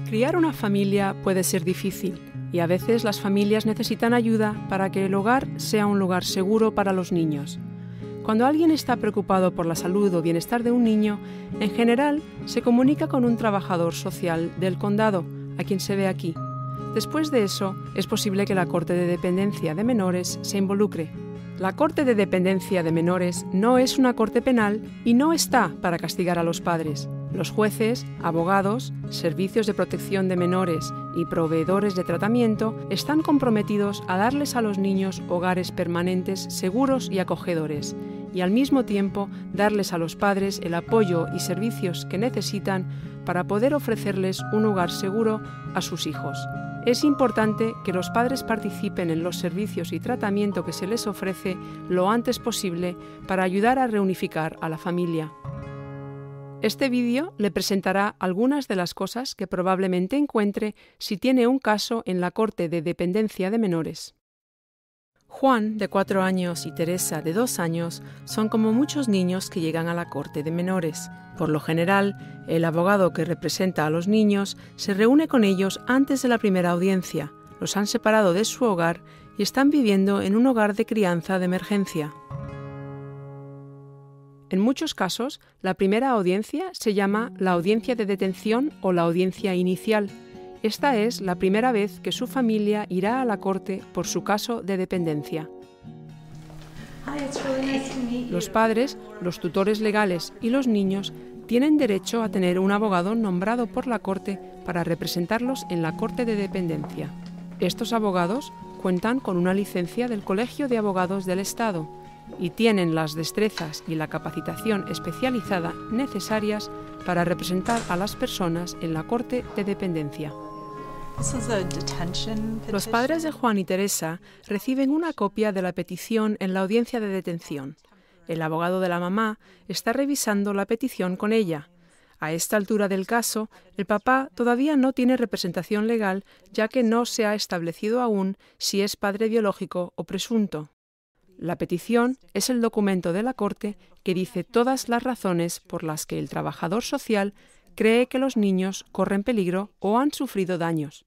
Criar una familia puede ser difícil y a veces las familias necesitan ayuda para que el hogar sea un lugar seguro para los niños. Cuando alguien está preocupado por la salud o bienestar de un niño, en general se comunica con un trabajador social del condado, a quien se ve aquí. Después de eso, es posible que la Corte de Dependencia de Menores se involucre. La Corte de Dependencia de Menores no es una corte penal y no está para castigar a los padres. Los jueces, abogados, servicios de protección de menores y proveedores de tratamiento están comprometidos a darles a los niños hogares permanentes seguros y acogedores, y al mismo tiempo darles a los padres el apoyo y servicios que necesitan para poder ofrecerles un hogar seguro a sus hijos. Es importante que los padres participen en los servicios y tratamiento que se les ofrece lo antes posible para ayudar a reunificar a la familia. Este vídeo le presentará algunas de las cosas que probablemente encuentre si tiene un caso en la Corte de Dependencia de Menores. Juan, de 4 años, y Teresa, de 2 años, son como muchos niños que llegan a la Corte de Menores. Por lo general, el abogado que representa a los niños se reúne con ellos antes de la primera audiencia, los han separado de su hogar y están viviendo en un hogar de crianza de emergencia. En muchos casos, la primera audiencia se llama la audiencia de detención o la audiencia inicial. Esta es la primera vez que su familia irá a la corte por su caso de dependencia. Los padres, los tutores legales y los niños tienen derecho a tener un abogado nombrado por la corte para representarlos en la corte de dependencia. Estos abogados cuentan con una licencia del Colegio de Abogados del Estado y tienen las destrezas y la capacitación especializada necesarias para representar a las personas en la corte de dependencia. Los padres de Juan y Teresa reciben una copia de la petición en la audiencia de detención. El abogado de la mamá está revisando la petición con ella. A esta altura del caso, el papá todavía no tiene representación legal, ya que no se ha establecido aún si es padre biológico o presunto. La petición es el documento de la Corte que dice todas las razones por las que el trabajador social cree que los niños corren peligro o han sufrido daños.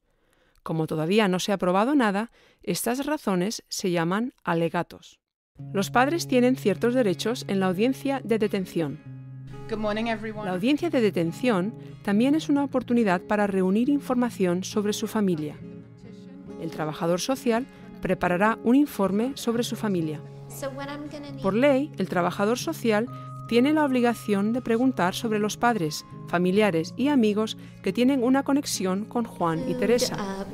Como todavía no se ha probado nada, estas razones se llaman alegatos. Los padres tienen ciertos derechos en la audiencia de detención. La audiencia de detención también es una oportunidad para reunir información sobre su familia. El trabajador social preparará un informe sobre su familia. Por ley, el trabajador social tiene la obligación de preguntar sobre los padres, familiares y amigos que tienen una conexión con Juan y Teresa.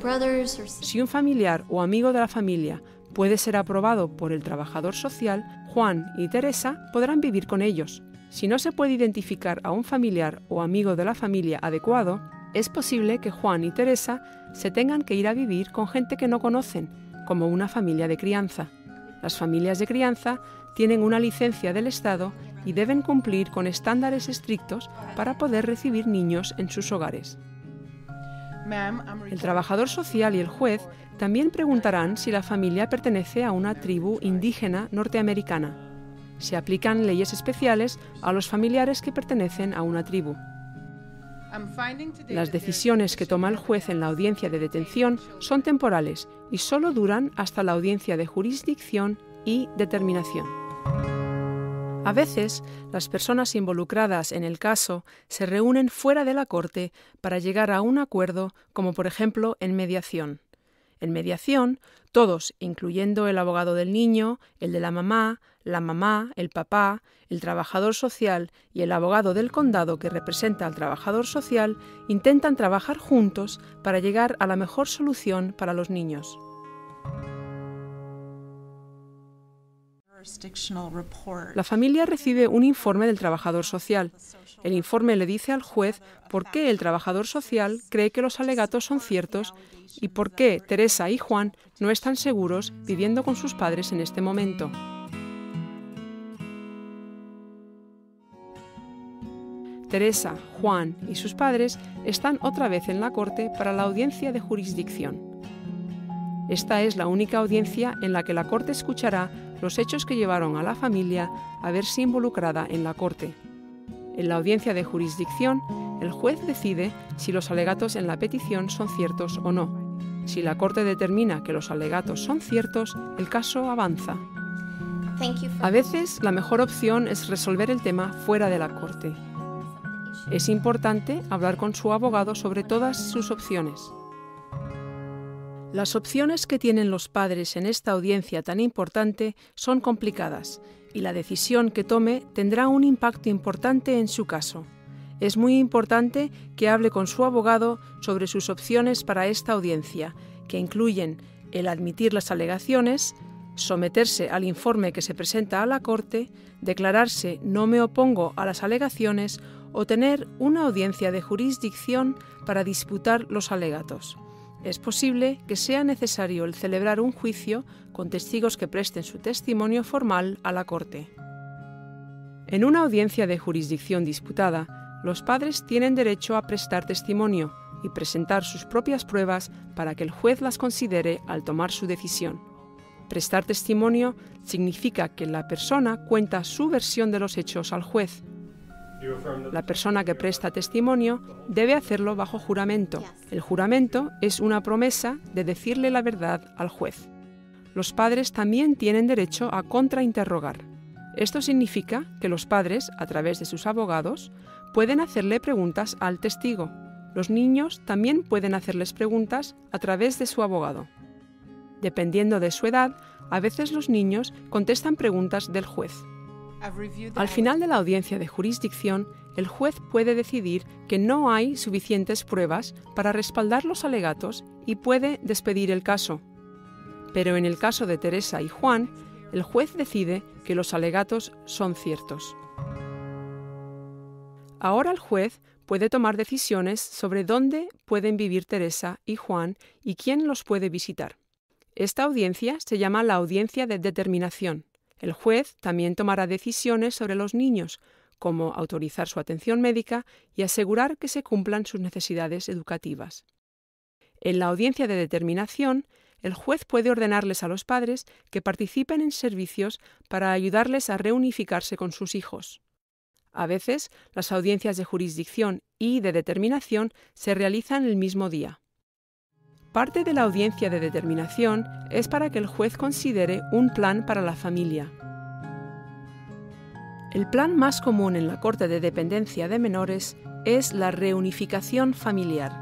Si un familiar o amigo de la familia puede ser aprobado por el trabajador social, Juan y Teresa podrán vivir con ellos. Si no se puede identificar a un familiar o amigo de la familia adecuado, es posible que Juan y Teresa se tengan que ir a vivir con gente que no conocen, como una familia de crianza. Las familias de crianza tienen una licencia del Estado y deben cumplir con estándares estrictos para poder recibir niños en sus hogares. El trabajador social y el juez también preguntarán si la familia pertenece a una tribu indígena norteamericana. Se aplican leyes especiales a los familiares que pertenecen a una tribu. Las decisiones que toma el juez en la audiencia de detención son temporales y solo duran hasta la audiencia de jurisdicción y determinación. A veces, las personas involucradas en el caso se reúnen fuera de la corte para llegar a un acuerdo, como por ejemplo en mediación. En mediación, todos, incluyendo el abogado del niño, el de la mamá, el papá, el trabajador social y el abogado del condado que representa al trabajador social, intentan trabajar juntos para llegar a la mejor solución para los niños. La familia recibe un informe del trabajador social. El informe le dice al juez por qué el trabajador social cree que los alegatos son ciertos y por qué Teresa y Juan no están seguros viviendo con sus padres en este momento. Teresa, Juan y sus padres están otra vez en la corte para la audiencia de jurisdicción. Esta es la única audiencia en la que la corte escuchará los hechos que llevaron a la familia a verse involucrada en la corte. En la audiencia de jurisdicción el juez decide si los alegatos en la petición son ciertos o no. Si la Corte determina que los alegatos son ciertos, el caso avanza. A veces, la mejor opción es resolver el tema fuera de la Corte. Es importante hablar con su abogado sobre todas sus opciones. Las opciones que tienen los padres en esta audiencia tan importante son complicadas y la decisión que tome tendrá un impacto importante en su caso. Es muy importante que hable con su abogado sobre sus opciones para esta audiencia, que incluyen el admitir las alegaciones, someterse al informe que se presenta a la Corte, declararse no me opongo a las alegaciones o tener una audiencia de jurisdicción para disputar los alegatos. Es posible que sea necesario el celebrar un juicio con testigos que presten su testimonio formal a la Corte. En una audiencia de jurisdicción disputada, los padres tienen derecho a prestar testimonio y presentar sus propias pruebas para que el juez las considere al tomar su decisión. Prestar testimonio significa que la persona cuenta su versión de los hechos al juez. La persona que presta testimonio debe hacerlo bajo juramento. El juramento es una promesa de decirle la verdad al juez. Los padres también tienen derecho a contrainterrogar. Esto significa que los padres, a través de sus abogados, pueden hacerle preguntas al testigo. Los niños también pueden hacerles preguntas a través de su abogado. Dependiendo de su edad, a veces los niños contestan preguntas del juez. Al final de la audiencia de jurisdicción, el juez puede decidir que no hay suficientes pruebas para respaldar los alegatos y puede despedir el caso. Pero en el caso de Teresa y Juan, el juez decide que los alegatos son ciertos. Ahora el juez puede tomar decisiones sobre dónde pueden vivir Teresa y Juan y quién los puede visitar. Esta audiencia se llama la audiencia de determinación. El juez también tomará decisiones sobre los niños, como autorizar su atención médica y asegurar que se cumplan sus necesidades educativas. En la audiencia de determinación, el juez puede ordenarles a los padres que participen en servicios para ayudarles a reunificarse con sus hijos. A veces, las audiencias de jurisdicción y de determinación se realizan el mismo día. Parte de la audiencia de determinación es para que el juez considere un plan para la familia. El plan más común en la Corte de Dependencia de Menores es la reunificación familiar.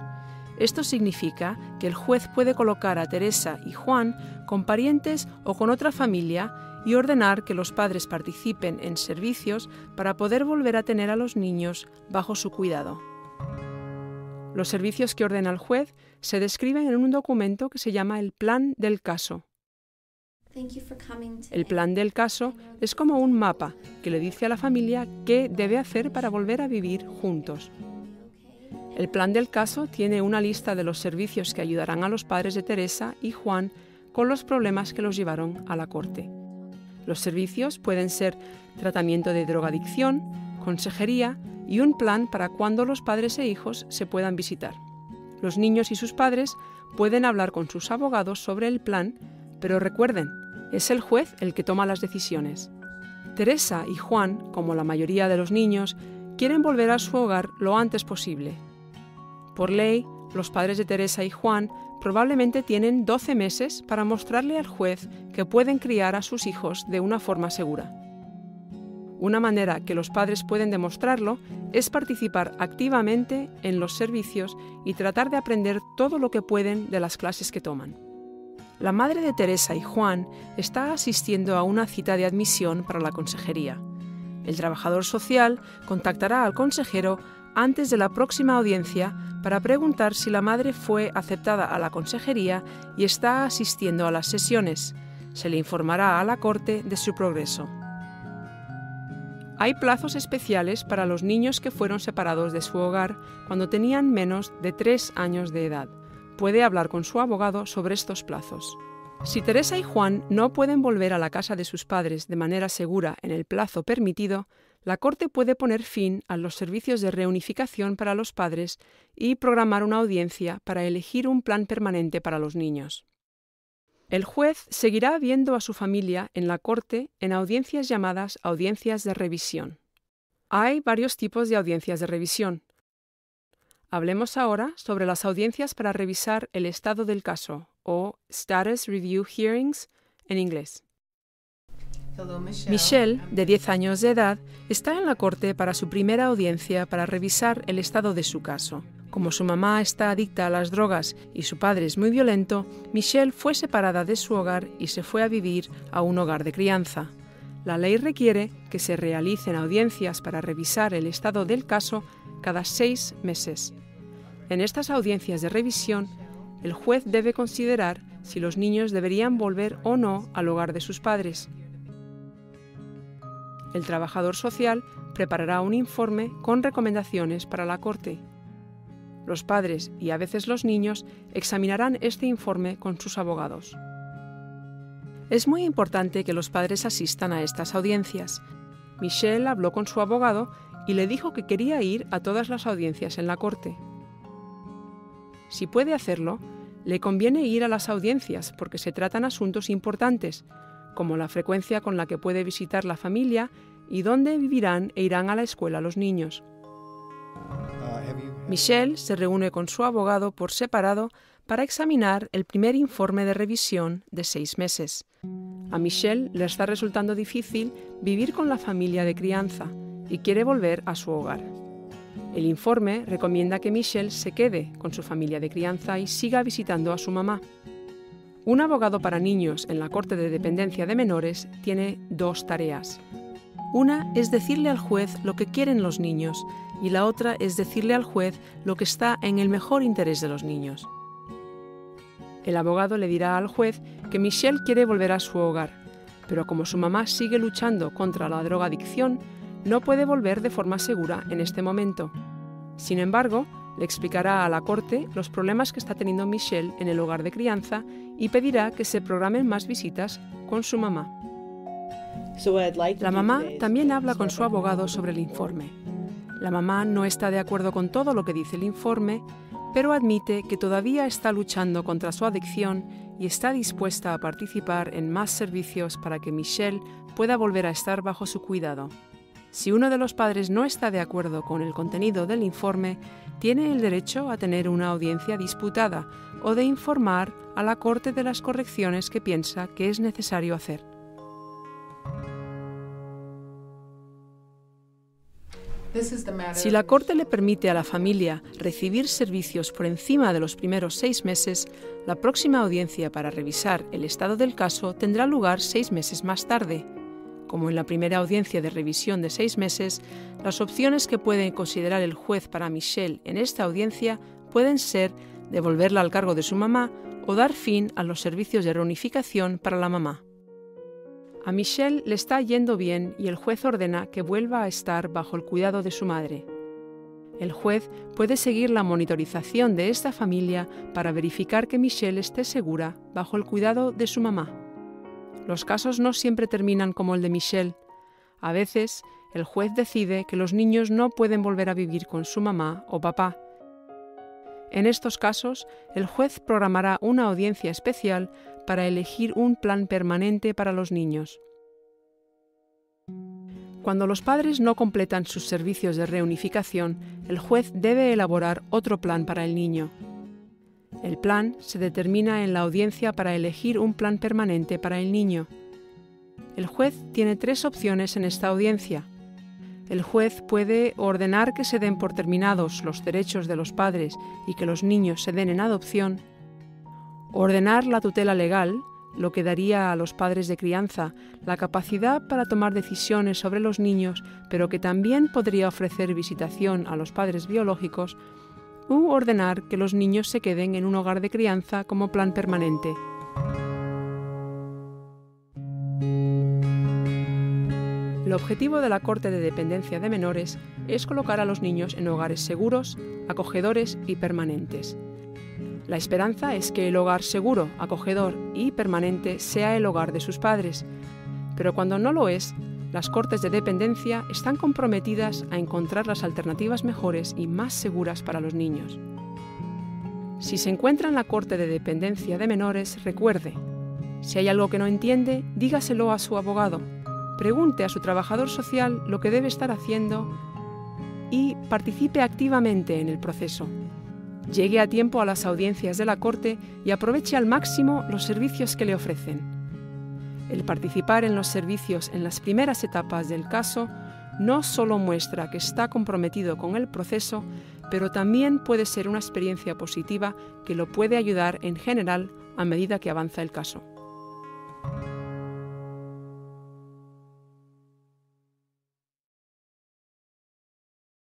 Esto significa que el juez puede colocar a Teresa y Juan con parientes o con otra familia y ordenar que los padres participen en servicios para poder volver a tener a los niños bajo su cuidado. Los servicios que ordena el juez se describen en un documento que se llama el Plan del Caso. El Plan del Caso es como un mapa que le dice a la familia qué debe hacer para volver a vivir juntos. El Plan del Caso tiene una lista de los servicios que ayudarán a los padres de Teresa y Juan con los problemas que los llevaron a la Corte. Los servicios pueden ser tratamiento de drogadicción, consejería y un plan para cuando los padres e hijos se puedan visitar. Los niños y sus padres pueden hablar con sus abogados sobre el plan, pero recuerden, es el juez el que toma las decisiones. Teresa y Juan, como la mayoría de los niños, quieren volver a su hogar lo antes posible. Por ley, los padres de Teresa y Juan probablemente tienen 12 meses para mostrarle al juez que pueden criar a sus hijos de una forma segura. Una manera que los padres pueden demostrarlo es participar activamente en los servicios y tratar de aprender todo lo que pueden de las clases que toman. La madre de Teresa y Juan está asistiendo a una cita de admisión para la consejería. El trabajador social contactará al consejero antes de la próxima audiencia para preguntar si la madre fue aceptada a la consejería y está asistiendo a las sesiones. Se le informará a la Corte de su progreso. Hay plazos especiales para los niños que fueron separados de su hogar cuando tenían menos de 3 años de edad. Puede hablar con su abogado sobre estos plazos. Si Teresa y Juan no pueden volver a la casa de sus padres de manera segura en el plazo permitido, la Corte puede poner fin a los servicios de reunificación para los padres y programar una audiencia para elegir un plan permanente para los niños. El juez seguirá viendo a su familia en la Corte en audiencias llamadas audiencias de revisión. Hay varios tipos de audiencias de revisión. Hablemos ahora sobre las audiencias para revisar el estado del caso, o Status Review Hearings en inglés. Michelle, de 10 años de edad, está en la corte para su primera audiencia para revisar el estado de su caso. Como su mamá está adicta a las drogas y su padre es muy violento, Michelle fue separada de su hogar y se fue a vivir a un hogar de crianza. La ley requiere que se realicen audiencias para revisar el estado del caso cada 6 meses. En estas audiencias de revisión, el juez debe considerar si los niños deberían volver o no al hogar de sus padres. El trabajador social preparará un informe con recomendaciones para la corte. Los padres y a veces los niños examinarán este informe con sus abogados. Es muy importante que los padres asistan a estas audiencias. Michelle habló con su abogado y le dijo que quería ir a todas las audiencias en la corte. Si puede hacerlo, le conviene ir a las audiencias porque se tratan asuntos importantes, como la frecuencia con la que puede visitar la familia y dónde vivirán e irán a la escuela los niños. Michelle se reúne con su abogado por separado para examinar el primer informe de revisión de 6 meses. A Michelle le está resultando difícil vivir con la familia de crianza y quiere volver a su hogar. El informe recomienda que Michelle se quede con su familia de crianza y siga visitando a su mamá. Un abogado para niños en la Corte de Dependencia de Menores tiene 2 tareas. Una es decirle al juez lo que quieren los niños y la otra es decirle al juez lo que está en el mejor interés de los niños. El abogado le dirá al juez que Michelle quiere volver a su hogar, pero como su mamá sigue luchando contra la drogadicción, no puede volver de forma segura en este momento. Sin embargo, le explicará a la corte los problemas que está teniendo Michelle en el hogar de crianza y pedirá que se programen más visitas con su mamá. La mamá también habla con su abogado sobre el informe. La mamá no está de acuerdo con todo lo que dice el informe, pero admite que todavía está luchando contra su adicción y está dispuesta a participar en más servicios para que Michelle pueda volver a estar bajo su cuidado. Si uno de los padres no está de acuerdo con el contenido del informe, tiene el derecho a tener una audiencia disputada o de informar a la corte de las correcciones que piensa que es necesario hacer. Si la corte le permite a la familia recibir servicios por encima de los primeros 6 meses, la próxima audiencia para revisar el estado del caso tendrá lugar 6 meses más tarde. Como en la primera audiencia de revisión de 6 meses, las opciones que puede considerar el juez para Michelle en esta audiencia pueden ser devolverla al cargo de su mamá o dar fin a los servicios de reunificación para la mamá. A Michelle le está yendo bien y el juez ordena que vuelva a estar bajo el cuidado de su madre. El juez puede seguir la monitorización de esta familia para verificar que Michelle esté segura bajo el cuidado de su mamá. Los casos no siempre terminan como el de Michelle. A veces, el juez decide que los niños no pueden volver a vivir con su mamá o papá. En estos casos, el juez programará una audiencia especial para elegir un plan permanente para los niños. Cuando los padres no completan sus servicios de reunificación, el juez debe elaborar otro plan para el niño. El plan se determina en la audiencia para elegir un plan permanente para el niño. El juez tiene 3 opciones en esta audiencia. El juez puede ordenar que se den por terminados los derechos de los padres y que los niños se den en adopción, ordenar la tutela legal, lo que daría a los padres de crianza la capacidad para tomar decisiones sobre los niños, pero que también podría ofrecer visitación a los padres biológicos, u ordenar que los niños se queden en un hogar de crianza como plan permanente. El objetivo de la Corte de Dependencia de Menores es colocar a los niños en hogares seguros, acogedores y permanentes. La esperanza es que el hogar seguro, acogedor y permanente sea el hogar de sus padres, pero cuando no lo es, las cortes de dependencia están comprometidas a encontrar las alternativas mejores y más seguras para los niños. Si se encuentra en la Corte de Dependencia de Menores, recuerde, si hay algo que no entiende, dígaselo a su abogado, pregunte a su trabajador social lo que debe estar haciendo y participe activamente en el proceso. Llegue a tiempo a las audiencias de la Corte y aproveche al máximo los servicios que le ofrecen. El participar en los servicios en las primeras etapas del caso no solo muestra que está comprometido con el proceso, pero también puede ser una experiencia positiva que lo puede ayudar en general a medida que avanza el caso.